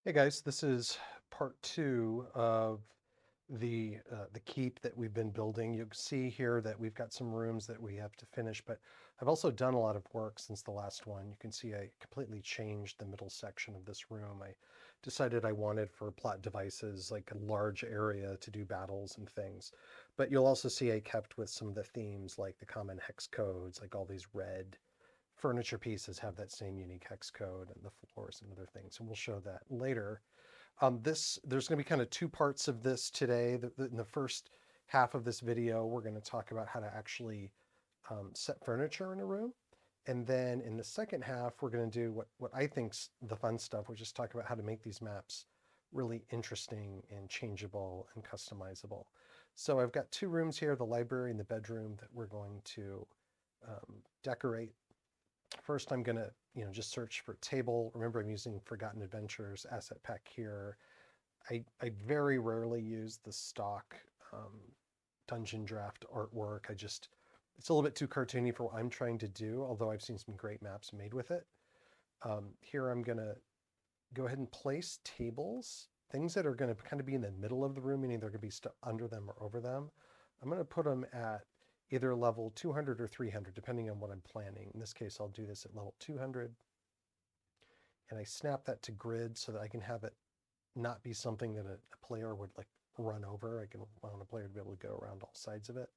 Hey guys, this is part two of the keep that we've been building. You can see here that we've got some rooms that we have to finish, but I've also done a lot of work since the last one. You can see I completely changed the middle section of this room. I decided I wanted for plot devices like a large area to do battles and things. But you'll also see I kept with some of the themes like the common hex codes, like all these red furniture pieces have that same unique hex code and the floors and other things. And we'll show that later. There's going to be kind of two parts of this today. In the first half of this video, we're going to talk about how to actually set furniture in a room. And then in the second half, we're going to do what I think's the fun stuff, which is talk about how to make these maps really interesting and changeable and customizable. So I've got two rooms here, the library and the bedroom, that we're going to decorate. First, I'm going to just search for table. Remember, I'm using Forgotten Adventures asset pack here. I very rarely use the stock Dungeondraft artwork. It's a little bit too cartoony for what I'm trying to do, although I've seen some great maps made with it. Here I'm going to go ahead and place tables, things that are going to kind of be in the middle of the room, meaning they're going to be stuck under them or over them. I'm going to put them at either level 200 or 300, depending on what I'm planning. In this case, I'll do this at level 200. And I snap that to grid so that I can have it not be something that a player would like run over. I want a player to be able to go around all sides of it.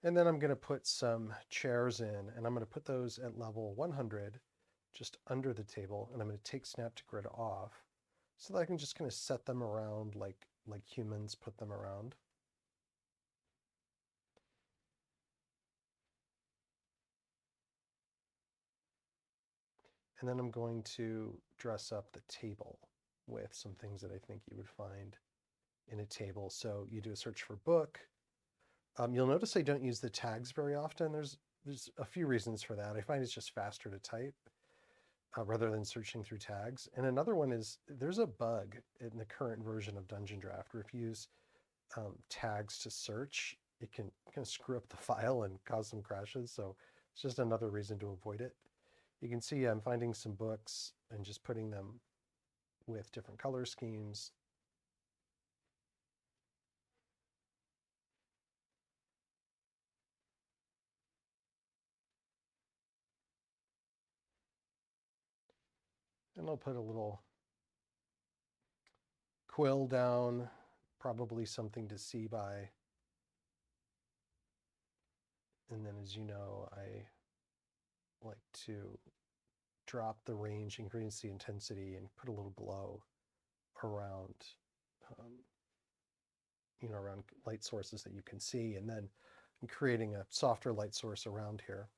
And then I'm going to put some chairs in, and I'm going to put those at level 100, just under the table. And I'm going to take snap to grid off so that I can just kind of set them around like humans put them around. And then I'm going to dress up the table with some things that I think you would find in a table. So you do a search for book. You'll notice I don't use the tags very often. There's a few reasons for that. I find it's just faster to type rather than searching through tags. And another one is there's a bug in the current version of Dungeondraft where if you use tags to search, it can kind of screw up the file and cause some crashes. So it's just another reason to avoid it. You can see I'm finding some books and just putting them with different color schemes. And I'll put a little quill down, probably something to see by. And then, as you know, I like to drop the range, increase the intensity, and put a little glow around, um, around light sources that you can see. And then I'm creating a softer light source around here.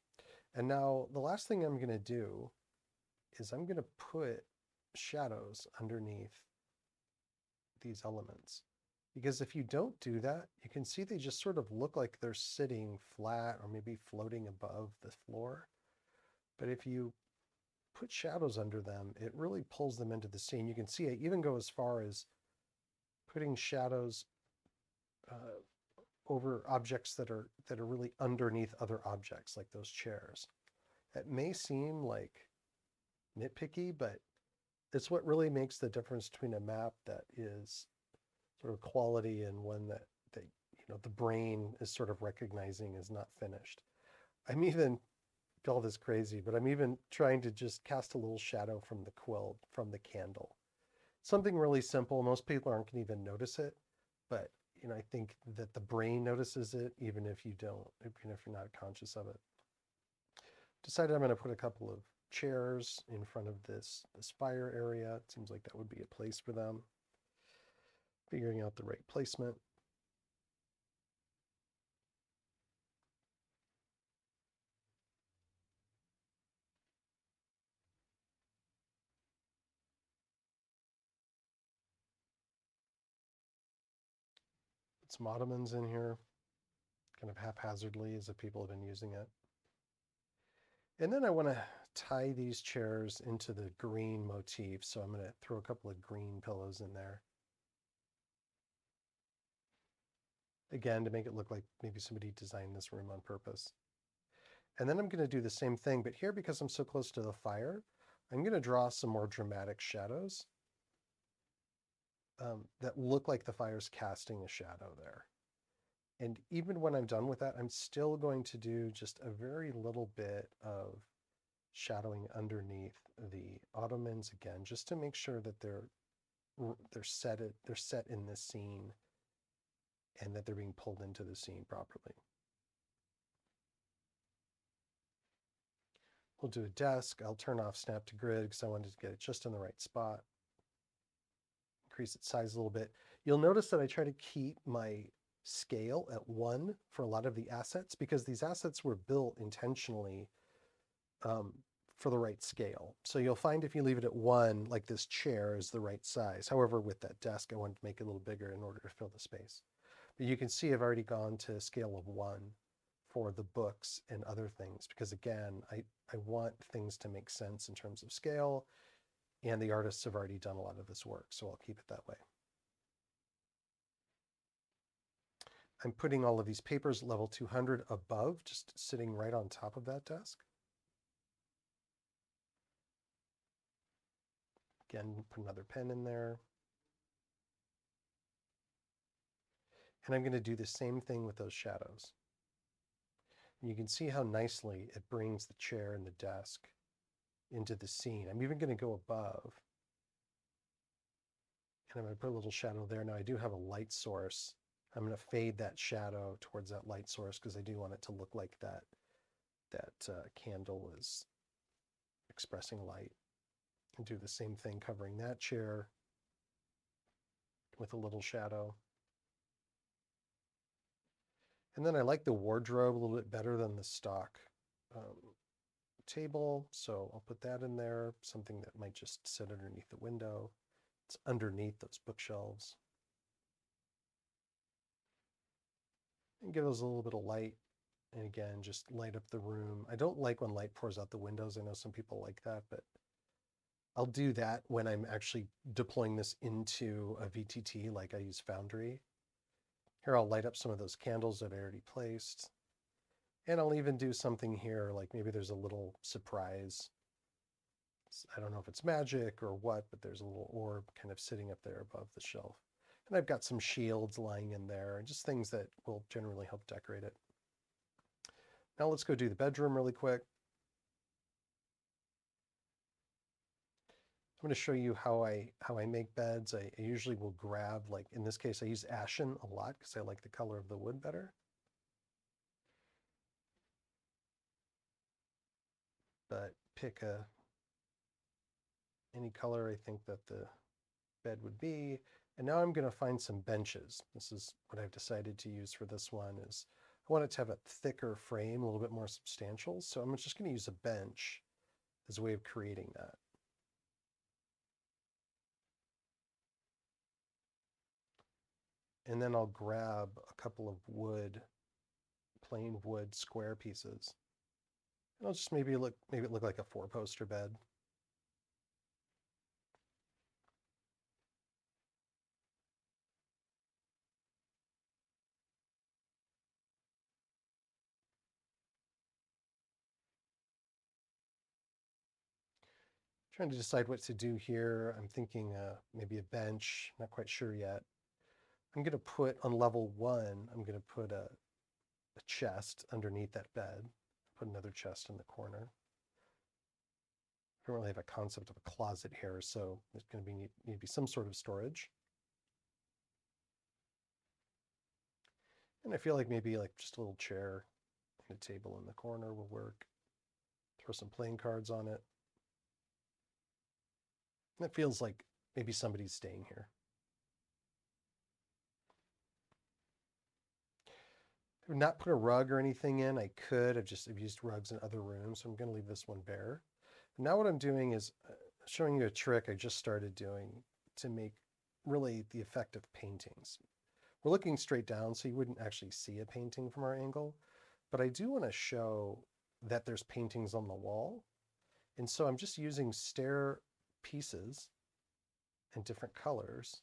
And now the last thing I'm going to do is I'm going to put shadows underneath these elements. Because if you don't do that, you can see they just sort of look like they're sitting flat or maybe floating above the floor. But if you put shadows under them, it really pulls them into the scene. You can see I even go as far as putting shadows over objects that are really underneath other objects, like those chairs. It may seem like nitpicky, but it's what really makes the difference between a map that is sort of quality and one that the brain is sort of recognizing is not finished. I'm even call this crazy, but I'm even trying to just cast a little shadow from the quilt, from the candle. Something really simple. Most people aren't going to even notice it, but I think that the brain notices it even if you don't, even if you're not conscious of it. Decided I'm going to put a couple of chairs in front of this fire area. It seems like that would be a place for them. Figuring out the right placement. Put some ottomans in here, kind of haphazardly as if people have been using it. And then I want to tie these chairs into the green motif. So I'm going to throw a couple of green pillows in there. Again, to make it look like maybe somebody designed this room on purpose. And then I'm going to do the same thing, but here, because I'm so close to the fire, I'm going to draw some more dramatic shadows. that look like the fire's casting a shadow there. And even when I'm done with that, I'm still going to do just a very little bit of shadowing underneath the ottomans again, just to make sure that they're set in this scene and that they're being pulled into the scene properly. We'll do a desk. I'll turn off snap to grid because I wanted to get it just in the right spot. Increase its size a little bit. You'll notice that I try to keep my scale at 1 for a lot of the assets because these assets were built intentionally for the right scale. So you'll find if you leave it at 1, like this chair is the right size. However, with that desk, I wanted to make it a little bigger in order to fill the space. But you can see I've already gone to a scale of 1 for the books and other things because, again, I want things to make sense in terms of scale, and the artists have already done a lot of this work, so I'll keep it that way. I'm putting all of these papers level 200 above, just sitting right on top of that desk. Again, put another pen in there. And I'm going to do the same thing with those shadows. And you can see how nicely it brings the chair and the desk into the scene. I'm even going to go above. And I'm going to put a little shadow there. Now I do have a light source. I'm going to fade that shadow towards that light source because I do want it to look like that candle is expressing light. And do the same thing covering that chair with a little shadow. And then I like the wardrobe a little bit better than the stock table, so I'll put that in there, something that might just sit underneath the window. It's underneath those bookshelves. And give those a little bit of light. And again, just light up the room. I don't like when light pours out the windows. I know some people like that, but I'll do that when I'm actually deploying this into a VTT, like I use Foundry. Here, I'll light up some of those candles that I already placed. And I'll even do something here, like maybe there's a little surprise. I don't know if it's magic or what, but there's a little orb kind of sitting up there above the shelf. And I've got some shields lying in there, and just things that will generally help decorate it. Now let's go do the bedroom really quick. I'm going to show you how I make beds. I usually will grab, like in this case, I use ashen a lot because I like the color of the wood better. But pick any color I think that the bed would be. And now I'm going to find some benches. This is what I've decided to use for this one is I want it to have a thicker frame, a little bit more substantial. So I'm just going to use a bench as a way of creating that. And then I'll grab a couple of wood, plain wood square pieces. And I'll just maybe it look like a 4-poster bed. Trying to decide what to do here. I'm thinking maybe a bench, not quite sure yet. I'm going to put on level 1, I'm going to put a chest underneath that bed, put another chest in the corner. I don't really have a concept of a closet here, so there's going to need to be some sort of storage. And I feel like maybe like just a little chair and a table in the corner will work. Throw some playing cards on it. And it feels like maybe somebody's staying here. I've not put a rug or anything in. I could. I've used rugs in other rooms, so I'm going to leave this one bare. And now what I'm doing is showing you a trick I just started doing to make really the effect of paintings. We're looking straight down, so you wouldn't actually see a painting from our angle, but I do want to show that there's paintings on the wall. And so I'm just using stair pieces in different colors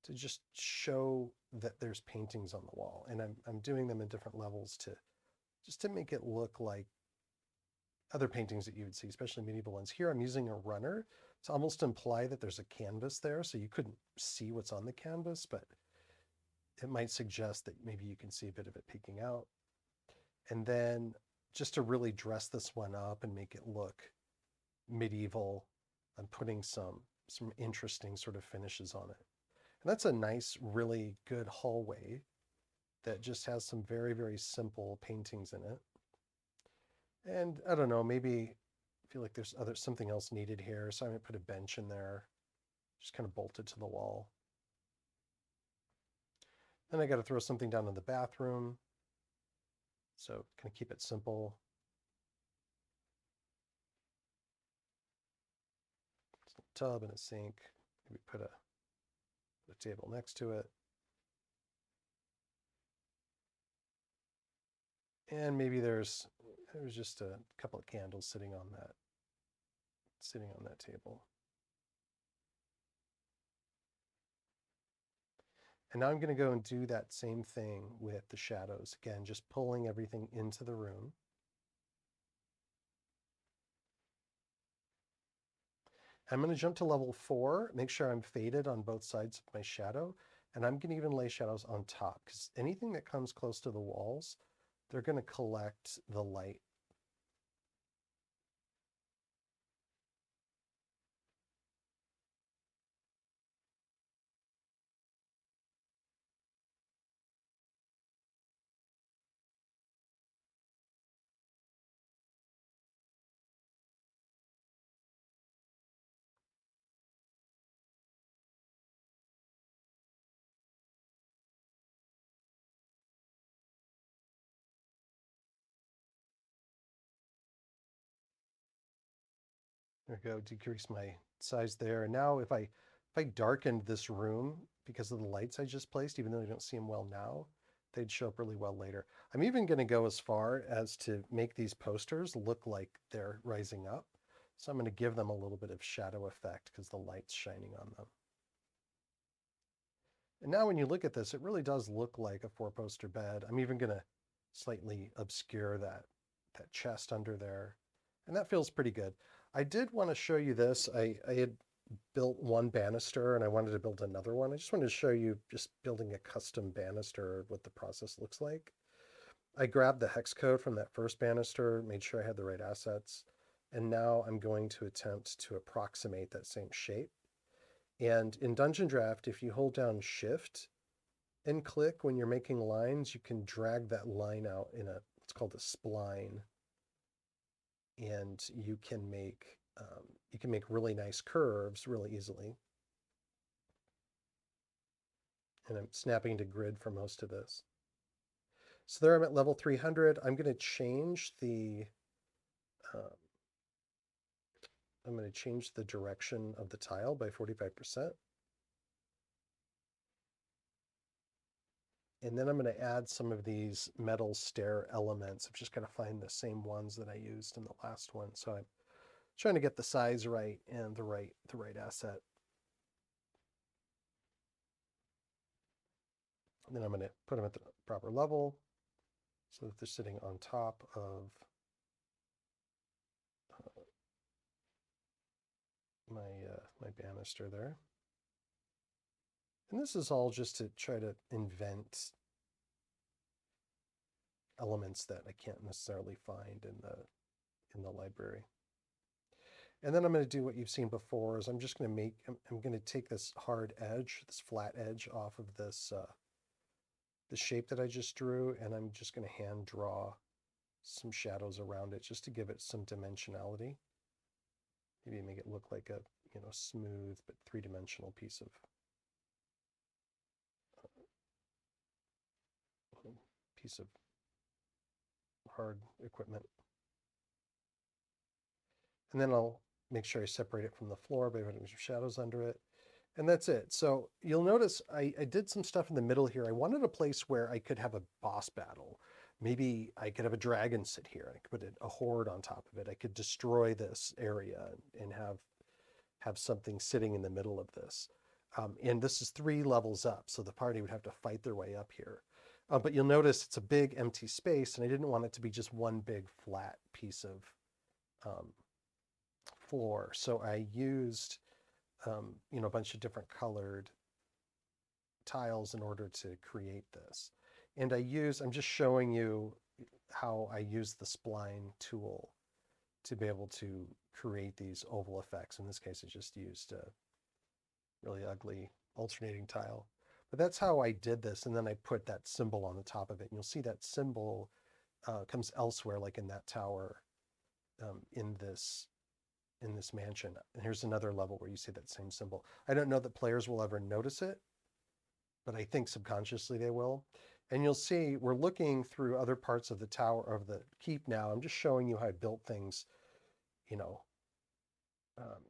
to just show that there's paintings on the wall. And I'm doing them in different levels to make it look like other paintings that you would see, especially medieval ones. Here I'm using a runner to almost imply that there's a canvas there, so you couldn't see what's on the canvas, but it might suggest that maybe you can see a bit of it peeking out. And then just to really dress this one up and make it look medieval, I'm putting some interesting sort of finishes on it. And that's a nice, really good hallway that just has some very, very simple paintings in it. And I don't know, maybe I feel like there's something else needed here, so I'm gonna put a bench in there, just kind of bolted to the wall. Then I got to throw something down in the bathroom, so kind of keep it simple. A tub and a sink. Maybe put a table next to it. And maybe there's just a couple of candles sitting on that table. And now I'm going to go and do that same thing with the shadows. Again, just pulling everything into the room. I'm going to jump to level 4, make sure I'm faded on both sides of my shadow, and I'm going to even lay shadows on top, because anything that comes close to the walls, they're going to collect the light. There we go, decrease my size there. And now if I darkened this room because of the lights I just placed, even though I don't see them well now, they'd show up really well later. I'm even going to go as far as to make these posters look like they're rising up. So I'm going to give them a little bit of shadow effect because the light's shining on them. And now when you look at this, it really does look like a 4-poster bed. I'm even going to slightly obscure that chest under there. And that feels pretty good. I did want to show you this. I had built one banister and I wanted to build another one. I just wanted to show you just building a custom banister, what the process looks like. I grabbed the hex code from that first banister, made sure I had the right assets, and now I'm going to attempt to approximate that same shape. And in Dungeondraft, if you hold down Shift and click when you're making lines, you can drag that line out in what's called a spline. And you can make really nice curves really easily. And I'm snapping to grid for most of this. So there I'm at level 300. I'm going to change the direction of the tile by 45%. And then I'm going to add some of these metal stair elements. I've just got to find the same ones that I used in the last one. So I'm trying to get the size right and the right asset. And then I'm going to put them at the proper level so that they're sitting on top of my banister there. And this is all just to try to invent elements that I can't necessarily find in the library. And then I'm going to do what you've seen before is I'm going to take this hard edge, this flat edge off of this the shape that I just drew, and I'm just going to hand draw some shadows around it just to give it some dimensionality. Maybe make it look like a smooth but three-dimensional piece of hard equipment. And then I'll make sure I separate it from the floor by putting some shadows under it. And that's it. So you'll notice I did some stuff in the middle here. I wanted a place where I could have a boss battle. Maybe I could have a dragon sit here. I could put a horde on top of it. I could destroy this area and have something sitting in the middle of this. And this is 3 levels up, so the party would have to fight their way up here. But you'll notice it's a big empty space, and I didn't want it to be just one big flat piece of floor. So I used, you know, a bunch of different colored tiles in order to create this. And I'm just showing you how I use the spline tool to be able to create these oval effects. In this case, I just used a really ugly alternating tile. But that's how I did this. And then I put that symbol on the top of it. And you'll see that symbol comes elsewhere, like in that tower, in this mansion. And here's another level where you see that same symbol. I don't know that players will ever notice it, but I think subconsciously they will. And you'll see we're looking through other parts of the tower, of the keep now. I'm just showing you how I built things, you know.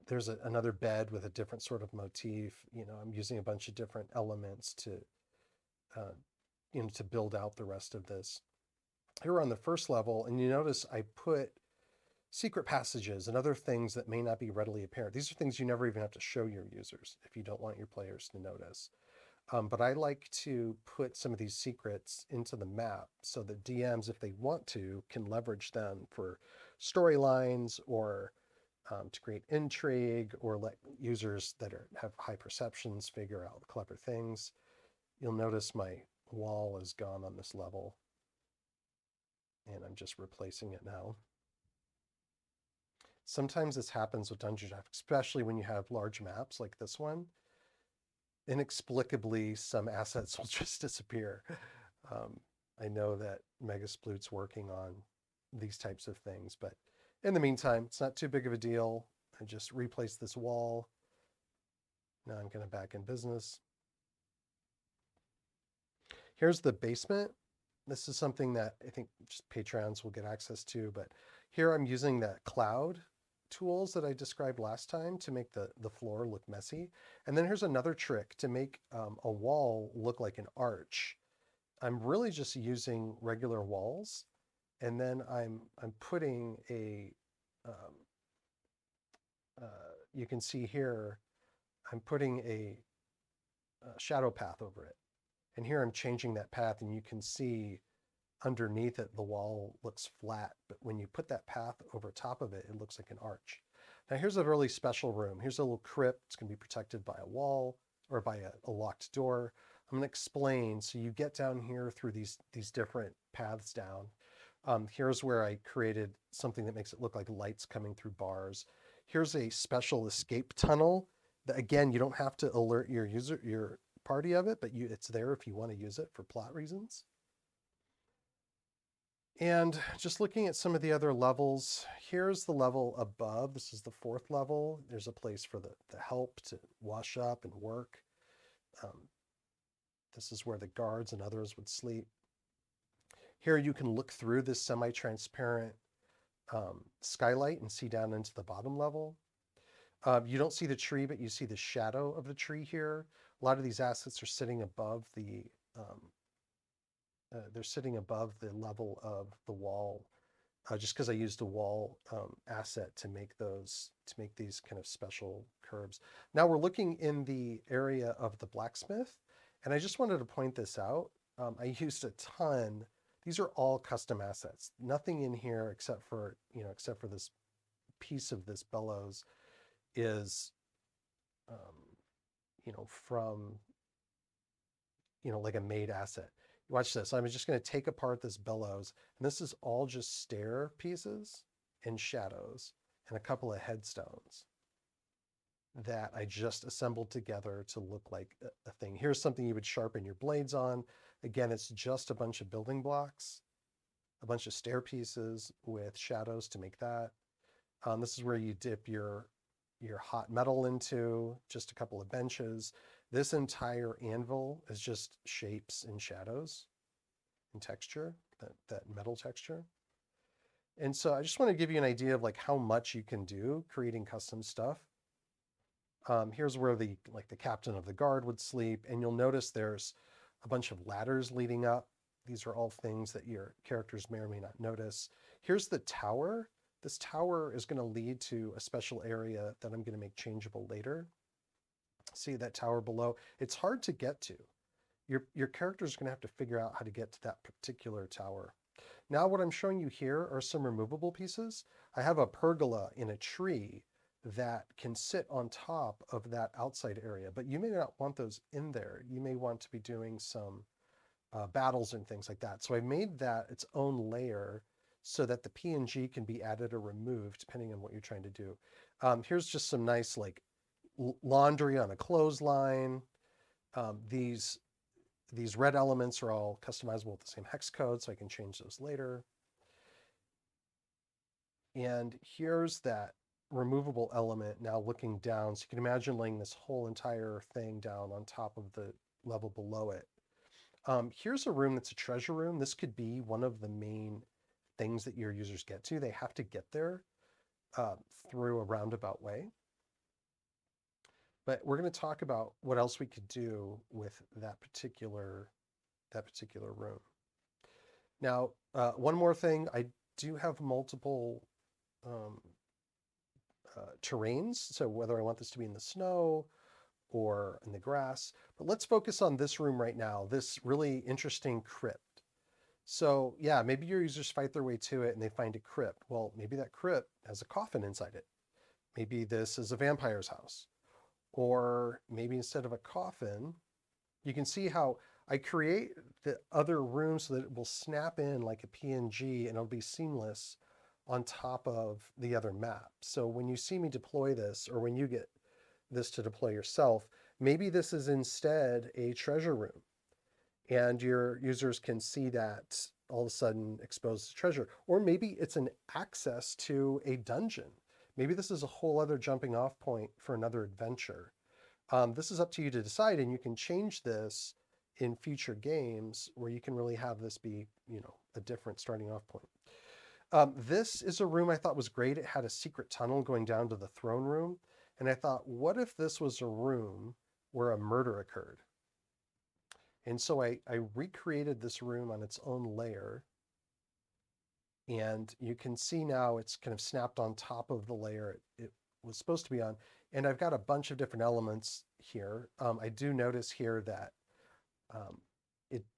There's another bed with a different sort of motif. You know, I'm using a bunch of different elements to, you know, to build out the rest of this. Here we're on the first level, and you notice I put secret passages and other things that may not be readily apparent. These are things you never even have to show your users if you don't want your players to notice. But I like to put some of these secrets into the map so that DMs, if they want to, can leverage them for storylines or to create intrigue, or let users that have high perceptions figure out clever things. You'll notice my wall is gone on this level, and I'm just replacing it now. Sometimes this happens with Dungeondraft, especially when you have large maps like this one. Inexplicably, some assets will just disappear. I know that Megasploot's working on these types of things, but in the meantime, it's not too big of a deal. I just replaced this wall. Now I'm going to back in business. Here's the basement. This is something that I think just patrons will get access to, but here I'm using that cloud tools that I described last time to make the floor look messy. And then here's another trick to make a wall look like an arch. I'm really just using regular walls, and then I'm putting a, you can see here, I'm putting a shadow path over it. And here I'm changing that path, and you can see underneath it, the wall looks flat. But when you put that path over top of it, it looks like an arch. Now here's a really special room. Here's a little crypt. It's going to be protected by a wall or by a locked door. I'm going to explain. So you get down here through these different paths down. Here's where I created something that makes it look like lights coming through bars. Here's a special escape tunnel that, again, you don't have to alert your party of it, but it's there if you want to use it for plot reasons. And just looking at some of the other levels, here's the level above. This is the 4th level. There's a place for the help to wash up and work. This is where the guards and others would sleep. Here you can look through this semi-transparent skylight and see down into the bottom level. You don't see the tree, but you see the shadow of the tree here. A lot of these assets are sitting above the they're sitting above the level of the wall, just because I used a wall asset to make these kind of special curves. Now we're looking in the area of the blacksmith, and I just wanted to point this out. I used a ton. These are all custom assets. Nothing in here except for this piece of this bellows is, from, like a made asset. Watch this. I'm just going to take apart this bellows, and this is all just stair pieces and shadows and a couple of headstones that I just assembled together to look like a thing. Here's something you would sharpen your blades on. Again, it's just a bunch of building blocks, a bunch of stair pieces with shadows to make that. This is where you dip your hot metal into, just a couple of benches. This entire anvil is just shapes and shadows and texture, that metal texture. And so I just want to give you an idea of like how much you can do creating custom stuff. Here's where the captain of the guard would sleep, and you'll notice there's a bunch of ladders leading up. These are all things that your characters may or may not notice. Here's the tower. This tower is going to lead to a special area that I'm going to make changeable later. See that tower below? It's hard to get to. Your character's going to have to figure out how to get to that particular tower. Now what I'm showing you here are some removable pieces. I have a pergola in a tree that can sit on top of that outside area, but you may not want those in there. You may want to be doing some battles and things like that. So I made that its own layer so that the PNG can be added or removed depending on what you're trying to do. Here's just some nice like laundry on a clothesline. These red elements are all customizable with the same hex code, so I can change those later. And here's that removable element now looking down. So you can imagine laying this whole entire thing down on top of the level below it. Here's a room that's a treasure room. This could be one of the main things that your users get to. They have to get there through a roundabout way. But we're going to talk about what else we could do with that particular room. Now, one more thing, I do have multiple terrains. So whether I want this to be in the snow or in the grass, but let's focus on this room right now, this really interesting crypt. So yeah, maybe your users fight their way to it and they find a crypt. Well, maybe that crypt has a coffin inside it. Maybe this is a vampire's house. Or maybe instead of a coffin, you can see how I create the other room so that it will snap in like a PNG and it'll be seamless on top of the other map. So when you see me deploy this, or when you get this to deploy yourself, maybe this is instead a treasure room and your users can see that all of a sudden exposed to treasure. Or maybe it's an access to a dungeon. Maybe this is a whole other jumping off point for another adventure. This is up to you to decide, and you can change this in future games where you can really have this be, a different starting off point. This is a room I thought was great. It had a secret tunnel going down to the throne room. And I thought, what if this was a room where a murder occurred? And so I recreated this room on its own layer. And you can see now it's kind of snapped on top of the layer it was supposed to be on. And I've got a bunch of different elements here. I do notice here that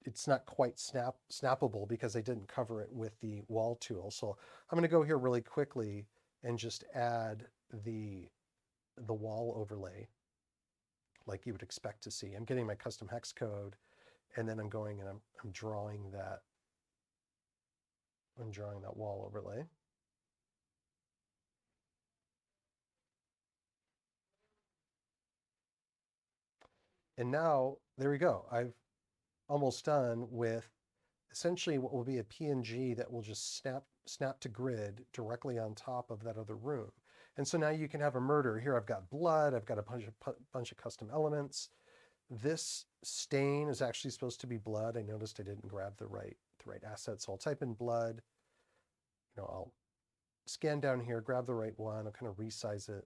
it's not quite snappable because I didn't cover it with the wall tool. So I'm going to go here really quickly and just add the wall overlay like you would expect to see. I'm getting my custom hex code, and then I'm going and I'm drawing that. I'm drawing that wall overlay. And now, there we go. I've almost done with essentially what will be a PNG that will just snap to grid directly on top of that other room. And so now you can have a murder. Here I've got blood, I've got a bunch of custom elements. This stain is actually supposed to be blood. I noticed I didn't grab the right asset, so I'll type in blood. I'll scan down here, grab the right one, I'll kind of resize it.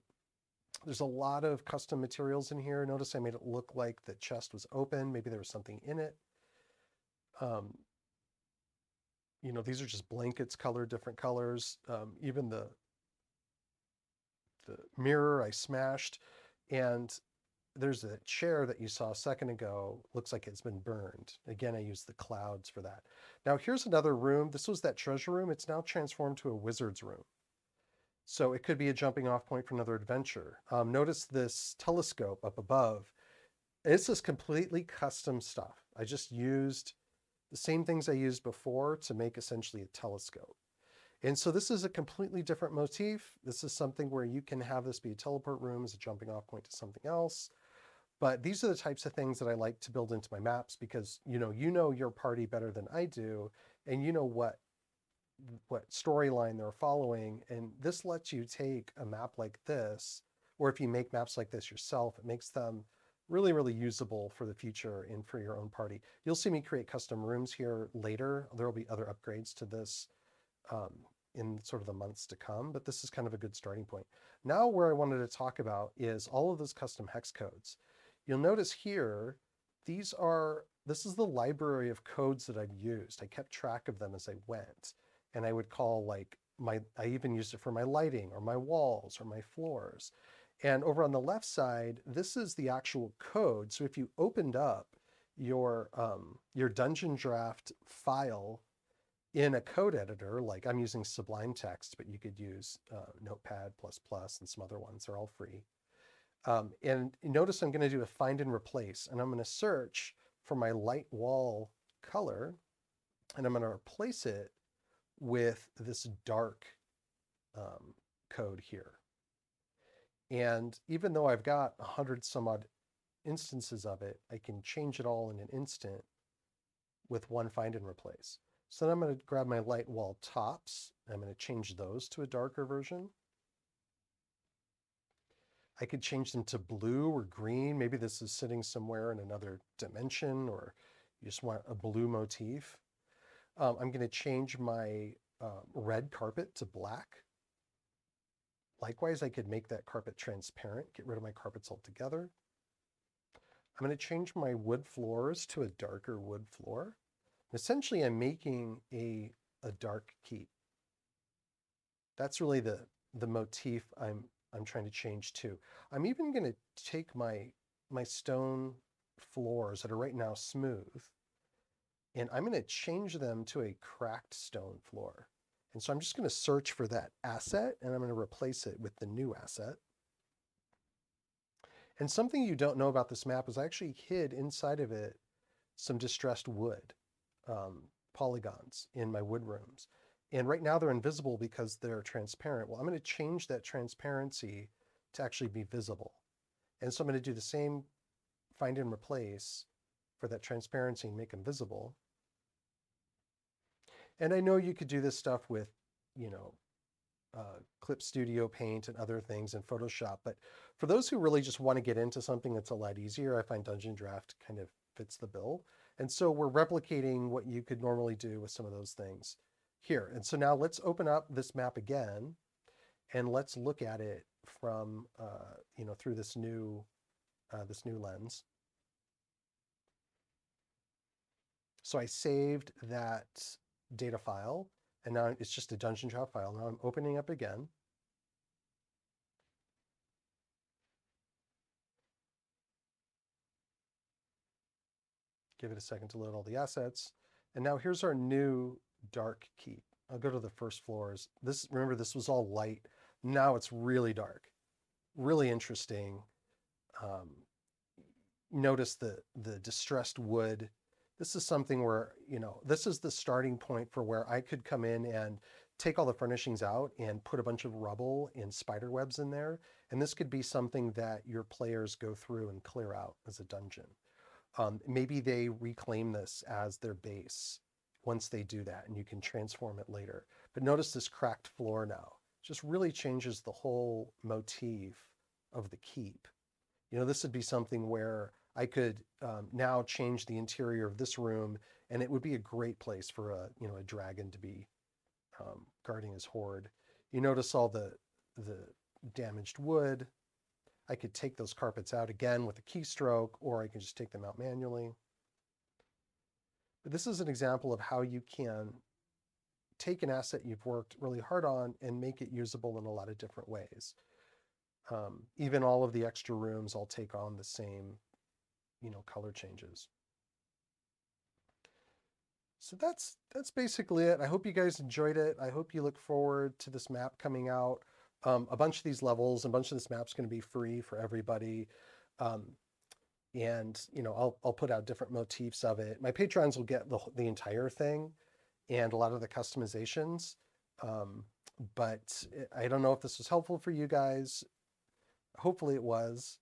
There's a lot of custom materials in here. Notice I made it look like the chest was open. Maybe there was something in it. These are just blankets colored different colors. Even the mirror I smashed, and there's a chair that you saw a second ago. Looks like it's been burned. Again, I used the clouds for that. Now here's another room. This was that treasure room. It's now transformed to a wizard's room. So it could be a jumping off point for another adventure. Notice this telescope up above. This is completely custom stuff. I just used the same things I used before to make essentially a telescope. And so this is a completely different motif. This is something where you can have this be a teleport room as a jumping off point to something else. But these are the types of things that I like to build into my maps because you know your party better than I do, and you know what storyline they're following. And this lets you take a map like this, or if you make maps like this yourself, it makes them really, really usable for the future and for your own party. You'll see me create custom rooms here later. There will be other upgrades to this in sort of the months to come, but this is kind of a good starting point. Now where I wanted to talk about is all of those custom hex codes. You'll notice here, this is the library of codes that I've used. I kept track of them as I went, and I would call I even used it for my lighting or my walls or my floors. And over on the left side, this is the actual code. So if you opened up your Dungeondraft file in a code editor, like I'm using Sublime Text, but you could use Notepad++ and some other ones. They're all free. And notice I'm going to do a find and replace, and I'm going to search for my light wall color, and I'm going to replace it with this dark code here. And even though I've got 100 some odd instances of it, I can change it all in an instant with one find and replace. So then I'm going to grab my light wall tops. I'm going to change those to a darker version. I could change them to blue or green. Maybe this is sitting somewhere in another dimension, or you just want a blue motif. I'm going to change my red carpet to black. Likewise, I could make that carpet transparent, get rid of my carpets altogether. I'm going to change my wood floors to a darker wood floor. Essentially, I'm making a dark keep. That's really the motif I'm trying to change to. I'm even going to take my stone floors that are right now smooth, and I'm going to change them to a cracked stone floor. And so I'm just going to search for that asset, and I'm going to replace it with the new asset. And something you don't know about this map is I actually hid inside of it some distressed wood polygons in my wood rooms. And right now they're invisible because they're transparent. Well, I'm going to change that transparency to actually be visible. And so I'm going to do the same find and replace for that transparency and make them visible. And I know you could do this stuff with, Clip Studio Paint and other things in Photoshop. But for those who really just want to get into something that's a lot easier, I find Dungeondraft kind of fits the bill. And so we're replicating what you could normally do with some of those things here. And so now let's open up this map again, and let's look at it from, through this new lens. So I saved that data file, and now it's just a Dungeondraft file. Now I'm opening up again. Give it a second to load all the assets. And now here's our new dark keep. I'll go to the first floors. Remember, this was all light. Now it's really dark. Really interesting. Notice the distressed wood. This is something where, this is the starting point for where I could come in and take all the furnishings out and put a bunch of rubble and spider webs in there. And this could be something that your players go through and clear out as a dungeon. Maybe they reclaim this as their base once they do that, and you can transform it later. But notice this cracked floor now. It just really changes the whole motif of the keep. This would be something where I could now change the interior of this room, and it would be a great place for a dragon to be guarding his hoard. You notice all the damaged wood. I could take those carpets out again with a keystroke, or I can just take them out manually. But this is an example of how you can take an asset you've worked really hard on and make it usable in a lot of different ways. Even all of the extra rooms all take on the same, color changes. So that's basically it. I hope you guys enjoyed it. I hope you look forward to this map coming out. A bunch of these levels, a bunch of this map's going to be free for everybody. And I'll put out different motifs of it. My patrons will get the entire thing and a lot of the customizations. But I don't know if this was helpful for you guys. Hopefully it was.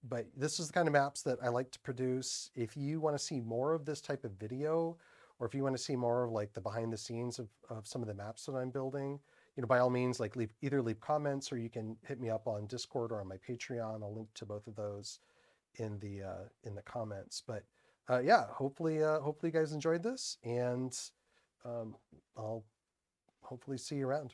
But this is the kind of maps that I like to produce. If you want to see more of this type of video, or if you want to see more of like the behind the scenes of some of the maps that I'm building, by all means, like either leave comments, or you can hit me up on Discord or on my Patreon. I'll link to both of those in the comments. But yeah, hopefully you guys enjoyed this, and I'll hopefully see you around.